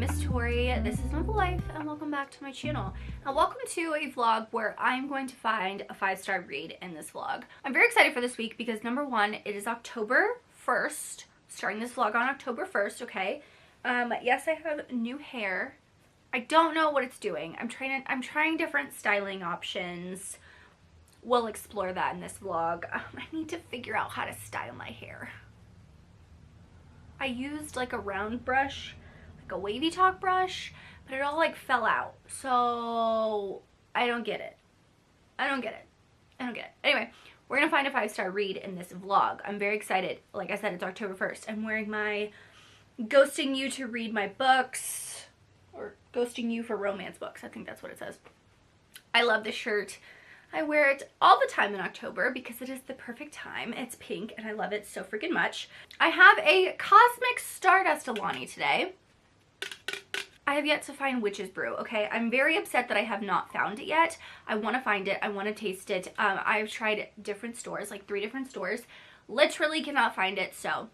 name is Tori, this is Novel Life, and welcome back to my channel. Now welcome to a vlog where I'm going to find a 5-star read in this vlog. I'm very excited for this week because number one, it is October 1st, starting this vlog on October 1st, okay? Yes, I have new hair. I don't know what it's doing. I'm trying different styling options. We'll explore that in this vlog. I need to figure out how to style my hair. I used like a round brush, like a wavy top brush, but it all like fell out. So I don't get it. I don't get it. Anyway, we're gonna find a 5-star read in this vlog. I'm very excited. Like I said, it's October 1st. I'm wearing my ghosting you to read my books, or ghosting you for romance books. I think that's what it says. I love this shirt. I wear it all the time in October because it is the perfect time. It's pink and I love it so freaking much. I have a Cosmic Stardust Alani today. I have yet to find Witch's Brew, okay? I'm very upset that I have not found it yet. I want to find it. I want to taste it. I've tried different stores, like 3 different stores. Literally cannot find it, so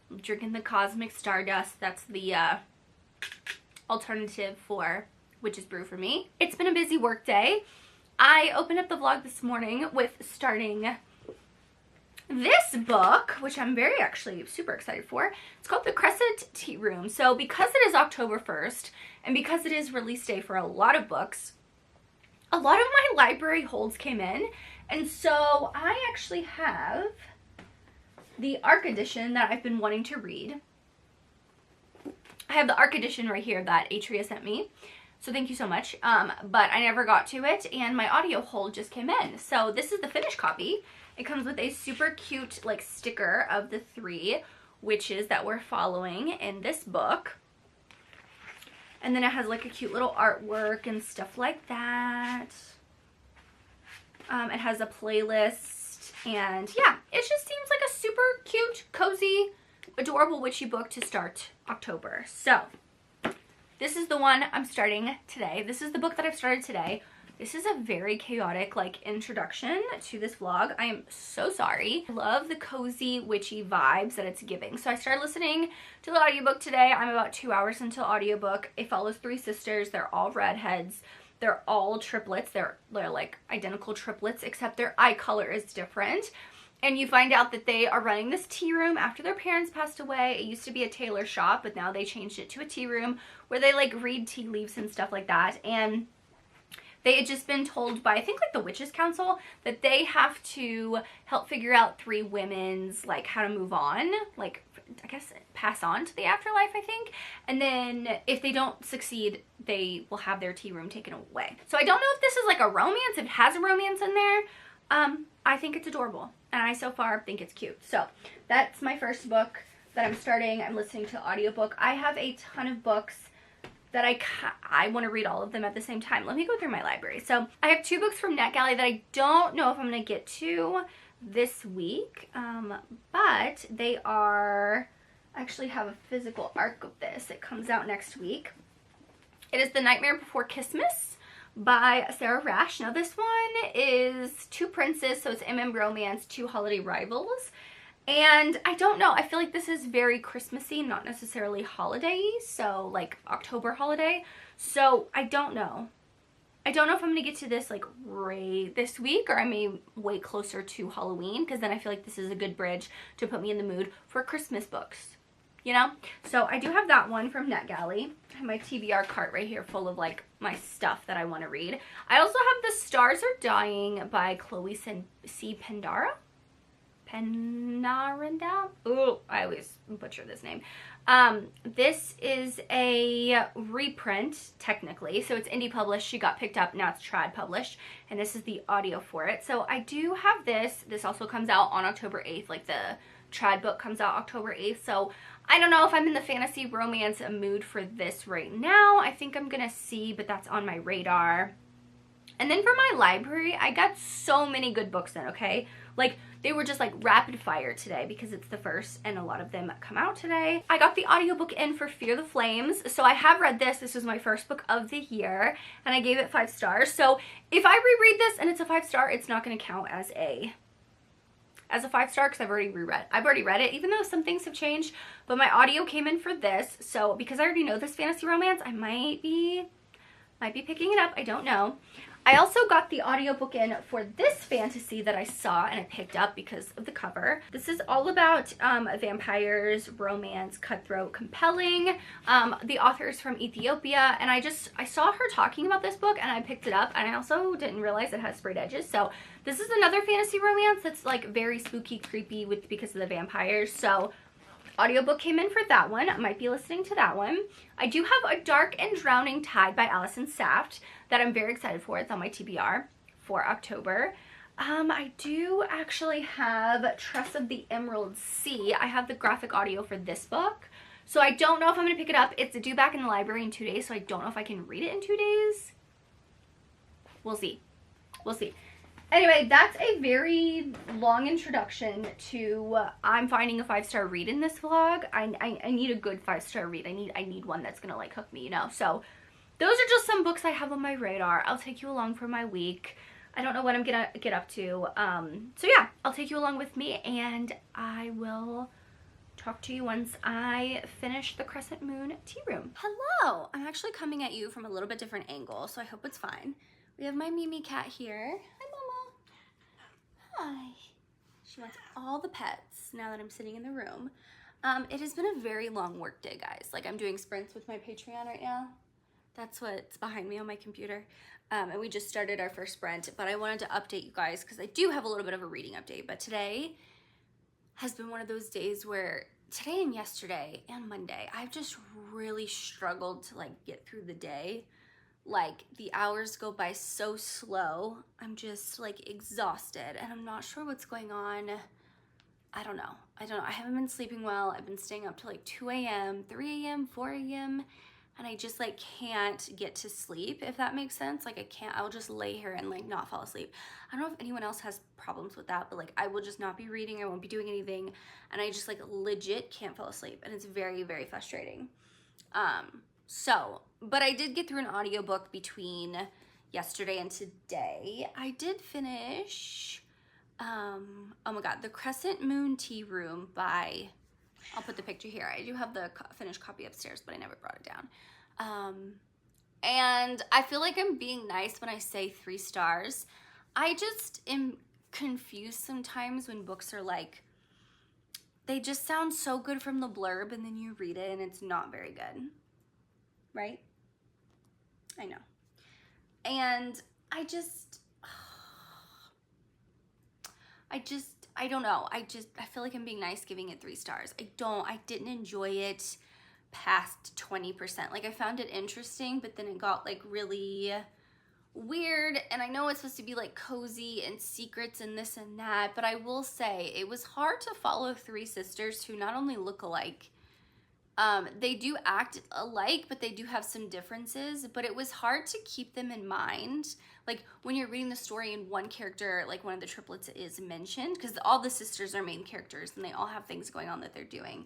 I'm drinking the Cosmic Stardust. That's the alternative for Witch's Brew for me. It's been a busy work day. I opened up the vlog this morning with starting this book, which I'm actually super excited for. It's called The Crescent Tea Room. So because it is October 1st, and because it is release day for a lot of books, a lot of my library holds came in. And so I actually have the ARC edition that I've been wanting to read. I have the ARC edition right here that Atria sent me. So thank you so much, but I never got to it, and my audio hold just came in. So this is the finished copy. It comes with a super cute like sticker of the 3 witches that we're following in this book. And then it has like a cute little artwork and stuff like that. It has a playlist, and yeah, it just seems like a super cute, cozy, adorable witchy book to start October. So this is the one I'm starting today. This is the book that I've started today. This is a very chaotic like introduction to this vlog. I am so sorry. I love the cozy witchy vibes that it's giving. So I started listening to the audiobook today. I'm about 2 hours into audiobook. It follows 3 sisters. They're all redheads. They're all triplets. They're like identical triplets, except their eye color is different. And you find out that they are running this tea room after their parents passed away. It used to be a tailor shop, but now they changed it to a tea room where they like read tea leaves and stuff like that. And they had just been told by, I think like the Witches Council, that they have to help figure out 3 women's like how to move on, like I guess pass on to the afterlife, I think. And then if they don't succeed, they will have their tea room taken away. So I don't know if this is like a romance, if it has a romance in there. I think it's adorable, and I so far think it's cute. So that's my first book that I'm starting. I'm listening to audiobook. I have a ton of books that I want to read all of them at the same time. Let me go through my library. So I have 2 books from NetGalley that I don't know if I'm going to get to this week, but they are, I actually have a physical ARC of this. It comes out next week. It is The Nightmare Before Christmas by Sarah Rash. Now this one is 2 princes, so it's romance, 2 holiday rivals. And I don't know, I feel like this is very Christmassy, not necessarily holiday, so like October holiday. So I don't know. I don't know if I'm going to get to this like right this week, or I may wait closer to Halloween, because then I feel like this is a good bridge to put me in the mood for Christmas books. You know? So I do have that one from NetGalley. I have my TBR cart right here full of like my stuff that I want to read. I also have The Stars Are Dying by Chloe C. Pendara. Penaranda? Oh, I always butcher this name. This is a reprint, technically. So it's indie published. She got picked up. Now it's trad published. And this is the audio for it. So I do have this. This also comes out on October 8th. Like the trad book comes out October 8th. So I don't know if I'm in the fantasy romance mood for this right now. I think I'm gonna see, but that's on my radar. And then for my library, I got so many good books in, okay? Like, they were just like rapid fire today because it's the 1st and a lot of them come out today. I got the audiobook in for Fear the Flames. So I have read this. This was my first book of the year and I gave it 5 stars. So if I reread this and it's a 5-star, it's not gonna count as a as a 5-star because I've already read it, even though some things have changed. But my audio came in for this, so because I already know this fantasy romance, I might be picking it up. I don't know. I also got the audiobook in for this fantasy that I saw and I picked up because of the cover. This is all about vampires, romance, cutthroat, compelling. The author is from Ethiopia, and I saw her talking about this book and I picked it up, and I also didn't realize it has sprayed edges. So this is another fantasy romance that's like very spooky, creepy because of the vampires. So audiobook came in for that one. I might be listening to that one. I do have A Dark and Drowning Tide by Allison Saft that I'm very excited for. It's on my TBR for October. I do actually have Tress of the Emerald Sea. I have the graphic audio for this book. So I don't know if I'm going to pick it up. It's due back in the library in 2 days, so I don't know if I can read it in 2 days. We'll see. We'll see. Anyway, that's a very long introduction to I'm finding a 5-star read in this vlog. I need a good 5-star read. I need one that's gonna like hook me, you know. So those are just some books I have on my radar. I'll take you along for my week. I don't know what I'm gonna get up to. So yeah, I'll take you along with me, and I will talk to you once I finish the Crescent Moon Tea Room. Hello! I'm actually coming at you from a little bit different angle, so I hope it's fine. We have my Mimi cat here. Hi, Mama. Hi. She wants all the pets now that I'm sitting in the room. It has been a very long work day, guys. Like, I'm doing sprints with my Patreon right now. That's what's behind me on my computer. And we just started our first sprint, but I wanted to update you guys because I do have a little bit of a reading update. But today has been one of those days where today and yesterday and Monday, I've just really struggled to like get through the day. Like, the hours go by so slow. I'm just like exhausted and I'm not sure what's going on. I don't know. I haven't been sleeping well. I've been staying up till like 2 a.m., 3 a.m., 4 a.m. and I just like can't get to sleep, if that makes sense. Like, I'll just lay here and like not fall asleep. I don't know if anyone else has problems with that, but like I will just not be reading. I won't be doing anything. And I just like legit can't fall asleep. And it's very, very frustrating. But I did get through an audiobook between yesterday and today. I did finish, oh my God, The Crescent Moon Tea Room by, I'll put the picture here. I do have the finished copy upstairs, but I never brought it down. And I feel like I'm being nice when I say 3 stars. I just am confused sometimes when books are like, they just sound so good from the blurb and then you read it and it's not very good. Right? I know. And I don't know. I feel like I'm being nice giving it 3 stars. I didn't enjoy it past 20%. Like, I found it interesting, but then it got like really weird. And I know it's supposed to be like cozy and secrets and this and that, but I will say it was hard to follow 3 sisters who not only look alike, they do act alike, but they do have some differences, but it was hard to keep them in mind. Like, when you're reading the story and one character, like one of the triplets is mentioned, because all the sisters are main characters and they all have things going on that they're doing.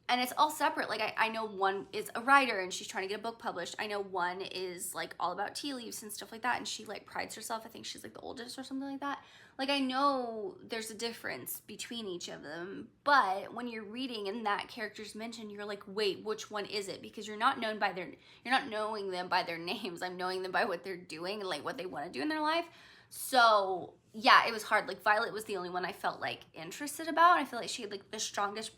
And it's all separate. Like, I know one is a writer and she's trying to get a book published. I know one is like all about tea leaves and stuff like that, and she like prides herself. I think she's like the oldest or something like that. Like, I know there's a difference between each of them, but when you're reading and that character's mentioned, you're like, wait, which one is it? Because you're not knowing them by their names. I'm knowing them by what they're doing and like what they want to do in their life. So yeah, it was hard. Like, Violet was the only one I felt like interested about. I feel like she had like the strongest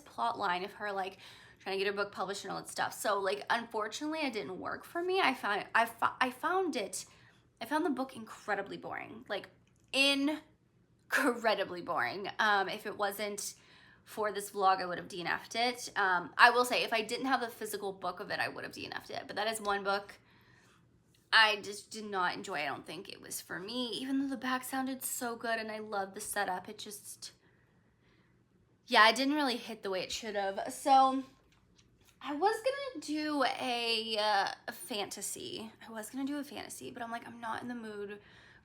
plot line of her like trying to get her book published and all that stuff. So like, unfortunately, it didn't work for me. I found the book incredibly boring. Like, incredibly boring. If it wasn't for this vlog, I would have DNF'd it. I will say, if I didn't have the physical book of it, I would have DNF'd it. But that is one book I just did not enjoy. I don't think it was for me, even though the back sounded so good and I love the setup. It just, yeah, it didn't really hit the way it should have. So I was gonna do a fantasy. But I'm like, I'm not in the mood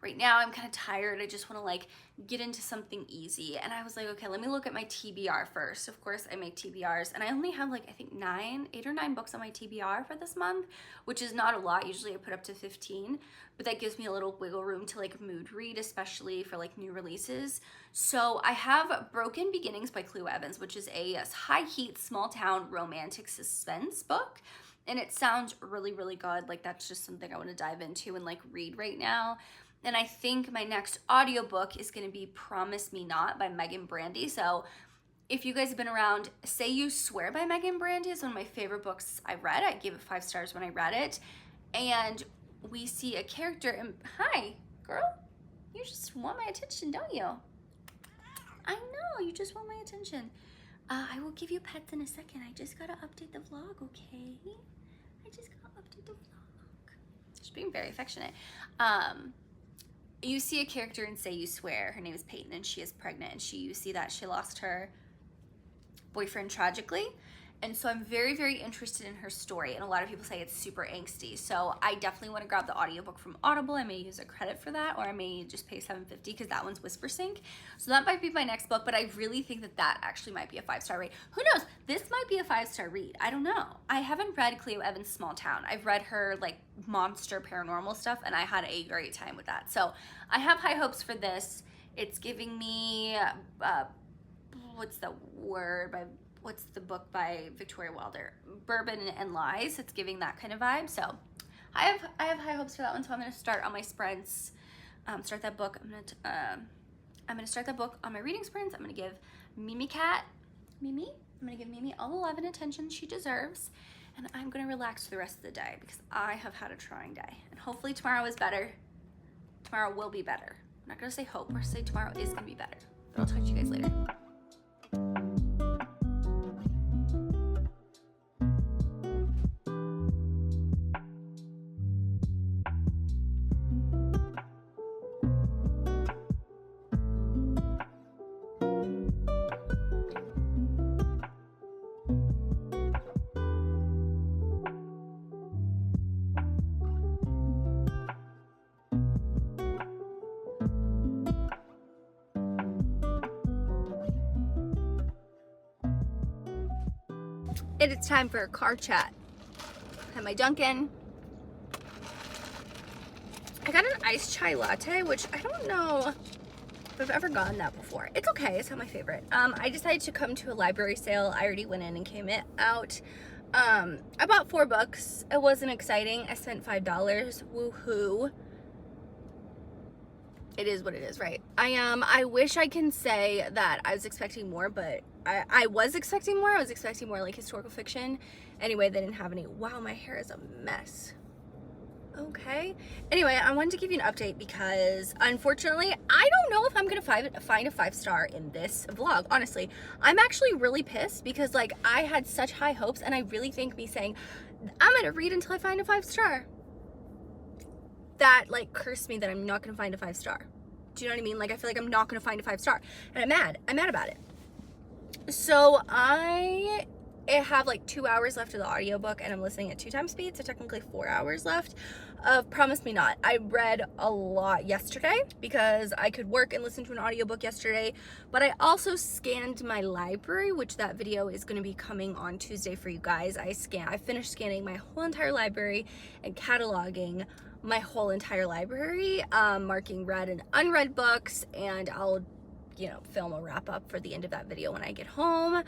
right now I'm kind of tired. I just want to like get into something easy. And I was like, okay, let me look at my TBR first. Of course I make TBRs, and I only have like, I think 8 or 9 books on my TBR for this month, which is not a lot. Usually I put up to 15, but that gives me a little wiggle room to like mood read, especially for like new releases. So I have Broken Beginnings by Chloe Evans, which is a high heat, small town romantic suspense book. And it sounds really, really good. Like that's just something I want to dive into and like read right now. And I think my next audiobook is going to be Promise Me Not by Megan Brandy. So if you guys have been around, Say You Swear by Megan Brandy is one of my favorite books I read. I gave it 5 stars when I read it. And we see a character, and hi, girl, you just want my attention, don't you? I know, you just want my attention. I will give you pets in a second. I just gotta update the vlog, okay? I just gotta update the vlog. She's being very affectionate. You see a character in Say You Swear. Her name is Peyton, and she is pregnant. And you see that she lost her boyfriend tragically. And so I'm very, very interested in her story. And a lot of people say it's super angsty. So I definitely want to grab the audiobook from Audible. I may use a credit for that, or I may just pay $7.50 because that one's Whisper Sync. So that might be my next book, but I really think that that actually might be a 5-star read. Who knows? This might be a 5-star read. I don't know. I haven't read Cleo Evans' Small Town. I've read her like monster paranormal stuff, and I had a great time with that. So I have high hopes for this. It's giving me, what's the book by Victoria Wilder? Bourbon and Lies. It's giving that kind of vibe. So I have high hopes for that one. So I'm going to start on my sprints. Start that book. I'm going to start that book on my reading sprints. I'm going to give Mimi all the love and attention she deserves. And I'm going to relax for the rest of the day because I have had a trying day. And hopefully tomorrow is better. Tomorrow will be better. I'm not going to say hope or say tomorrow is going to be better. But I'll talk to you guys later. It's time for a car chat. I have my Dunkin'. I got an iced chai latte, which I don't know if I've ever gotten that before. It's okay, it's not my favorite. I decided to come to a library sale. I already went in and came it out. I bought 4 books. It wasn't exciting. I spent $5. Woohoo. It is what it is, right? I wish I can say that I was expecting more, but I was expecting more. I was expecting more like historical fiction. Anyway, they didn't have any. Wow, my hair is a mess. Okay. Anyway, I wanted to give you an update because unfortunately, I don't know if I'm going to find a 5-star in this vlog. Honestly, I'm actually really pissed because like I had such high hopes, and I really think me saying, I'm going to read until I find a 5-star. That like cursed me that I'm not going to find a 5-star. Do you know what I mean? Like I feel like I'm not going to find a 5-star, and I'm mad about it. So I have like 2 hours left of the audiobook, and I'm listening at 2 times speed, so technically 4 hours left of Promise Me Not. I read a lot yesterday because I could work and listen to an audiobook yesterday, but I also scanned my library, which that video is going to be coming on Tuesday for you guys. I finished scanning my whole entire library and cataloging my whole entire library, marking read and unread books, and I'll film a wrap up for the end of that video when I get home.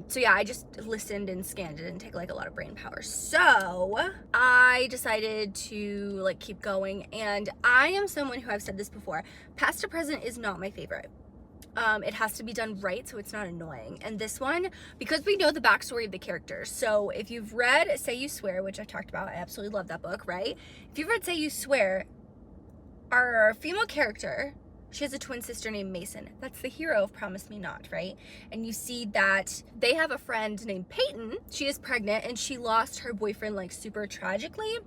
So yeah, I just listened and scanned. It didn't take like a lot of brain power. So I decided to like keep going, and I am someone who, I've said this before, past to present is not my favorite. It has to be done right so it's not annoying. And this one, because we know the backstory of the characters. So if you've read Say You Swear, which I talked about, I absolutely love that book, right? If you've read Say You Swear, our female character, she has a twin sister named Mason. That's the hero of Promise Me Not, right? And you see that they have a friend named Peyton. She is pregnant, and she lost her boyfriend like super tragically.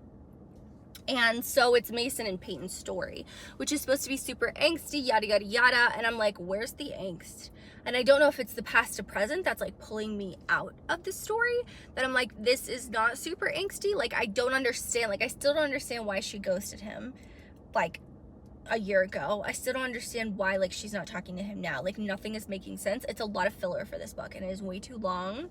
And so it's Mason and Peyton's story, which is supposed to be super angsty, yada, yada, yada. And I'm like, where's the angst? And I don't know if it's the past to present that's like pulling me out of the story, that I'm like, this is not super angsty. Like, I don't understand. Like, I still don't understand why she ghosted him. Like, a year ago. I still don't understand why, like, she's not talking to him now. Like, nothing is making sense. It's a lot of filler for this book, and it is way too long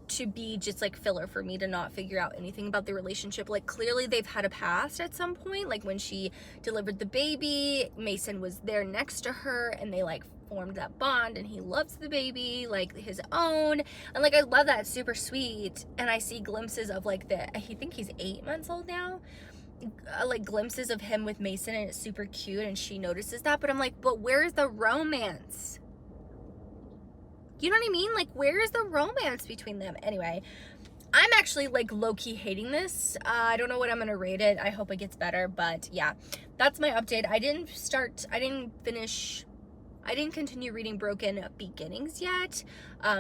to be just like filler for me to not figure out anything about the relationship. Like, clearly they've had a past at some point. Like, when she delivered the baby, Mason was there next to her, and they like formed that bond, and he loves the baby like his own, and like I love that. It's super sweet. And I see glimpses of like I think he's 8 months old now, like glimpses of him with Mason, and it's super cute, and she notices that. But I'm like, but where's the romance? You know what I mean? Like, where is the romance between them? Anyway, I'm actually like low-key hating this. I don't know what I'm gonna rate it. I hope it gets better, but yeah, that's my update. I didn't continue reading Broken Beginnings yet,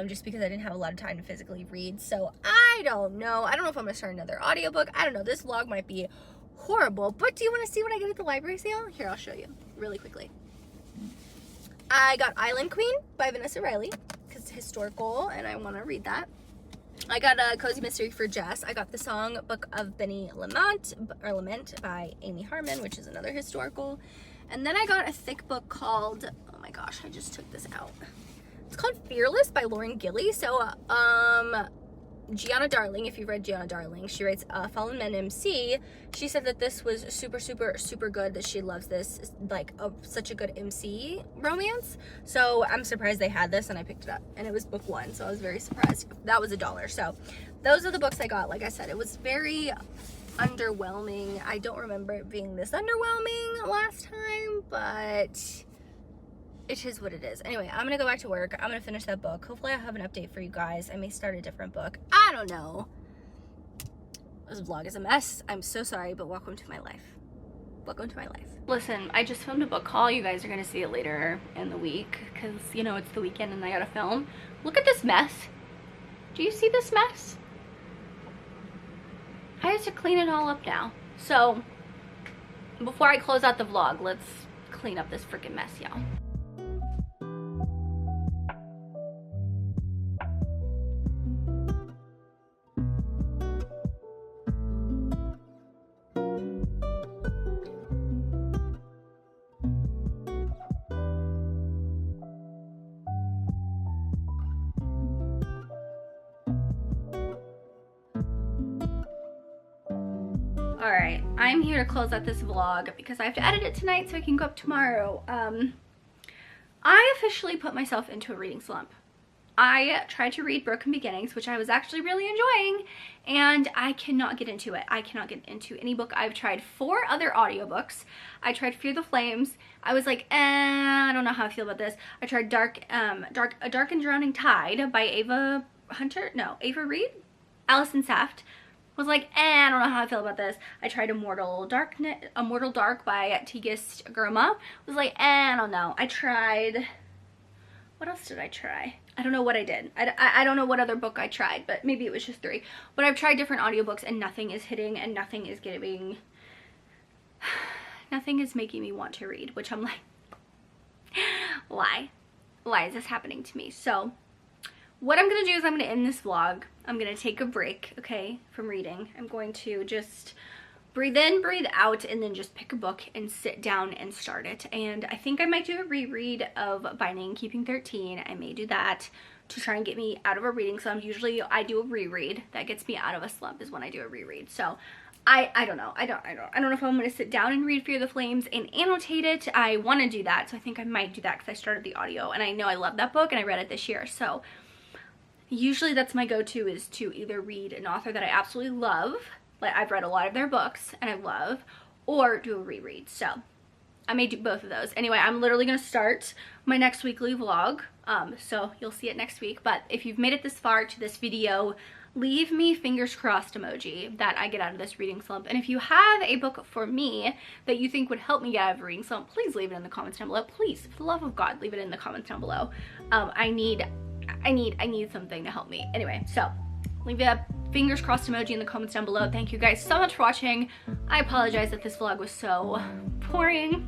just because I didn't have a lot of time to physically read. So I don't know if I'm gonna start another audiobook. I don't know. This vlog might be horrible, but do you want to see what I get at the library sale? Here, I'll show you really quickly. I got Island Queen by Vanessa Riley, because it's historical and I want to read that. I got a cozy mystery for Jess. I got the Song Book of Benny Lament by Amy Harmon, which is another historical. And then I got a thick book called, oh my gosh, I just took this out. It's called Fearless by Lauren Gilly. So, Gianna Darling, if you've read Gianna Darling, she writes Fallen Men MC. She said that this was super, super, super good, that she loves this, like such a good MC romance. So I'm surprised they had this, and I picked it up, and it was book 1, so I was very surprised. That was $1. So those are the books I got. Like I said, it was very underwhelming. I don't remember it being this underwhelming last time, but it is what it is. Anyway, I'm gonna go back to work. I'm gonna finish that book. Hopefully I'll have an update for you guys. I may start a different book. I don't know. This vlog is a mess. I'm so sorry, but welcome to my life. Welcome to my life. Listen, I just filmed a book haul. You guys are gonna see it later in the week, because, you know, it's the weekend and I gotta film. Look at this mess. Do you see this mess? I have to clean it all up now. So, before I close out the vlog, let's clean up this freaking mess, y'all. Alright, I'm here to close out this vlog because I have to edit it tonight so it can go up tomorrow. I officially put myself into a reading slump. I tried to read Broken Beginnings, which I was actually really enjoying, and I cannot get into it. I cannot get into any book. I've tried 4 other audiobooks. I tried Fear the Flames. I was like, I don't know how I feel about this. I tried A Dark and Drowning Tide by Ava Reed? Allison Saft. Was like, I don't know how I feel about this. I tried Immortal Dark by Tigist Gurma. Was like, I don't know. I tried, what else did I try? I don't know what I did. I don't know what other book I tried, but maybe it was just 3. But I've tried different audiobooks and nothing is hitting, and nothing is making me want to read, which I'm like, why? Why is this happening to me? So what I'm going to do is I'm going to end this vlog. I'm going to take a break, okay, from reading. I'm going to just breathe in, breathe out, and then just pick a book and sit down and start it. And I think I might do a reread of Binding and Keeping 13. I may do that to try and get me out of a reading slump. Usually I do a reread. That gets me out of a slump is when I do a reread. So I don't know. I don't know if I'm going to sit down and read Fear the Flames and annotate it. I want to do that, so I think I might do that because I started the audio, and I know I love that book, and I read it this year. So usually that's my go-to, is to either read an author that I absolutely love, like I've read a lot of their books and I love, or do a reread. So I may do both of those. Anyway, I'm literally going to start my next weekly vlog, so you'll see it next week. But if you've made it this far to this video, leave me fingers crossed emoji that I get out of this reading slump. And if you have a book for me that you think would help me get out of a reading slump, please leave it in the comments down below. Please, for the love of God, leave it in the comments down below. I need something to help me. Anyway, so leave a fingers crossed emoji in the comments down below. Thank you guys so much for watching. I apologize that this vlog was so boring.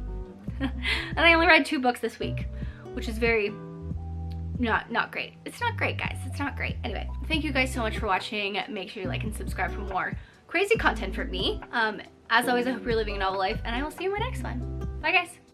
And I only read 2 books this week, which is very not great. It's not great, guys. It's not great. Anyway, thank you guys so much for watching. Make sure you like and subscribe for more crazy content from me. As always, I hope you're living a novel life, and I will see you in my next one. Bye, guys.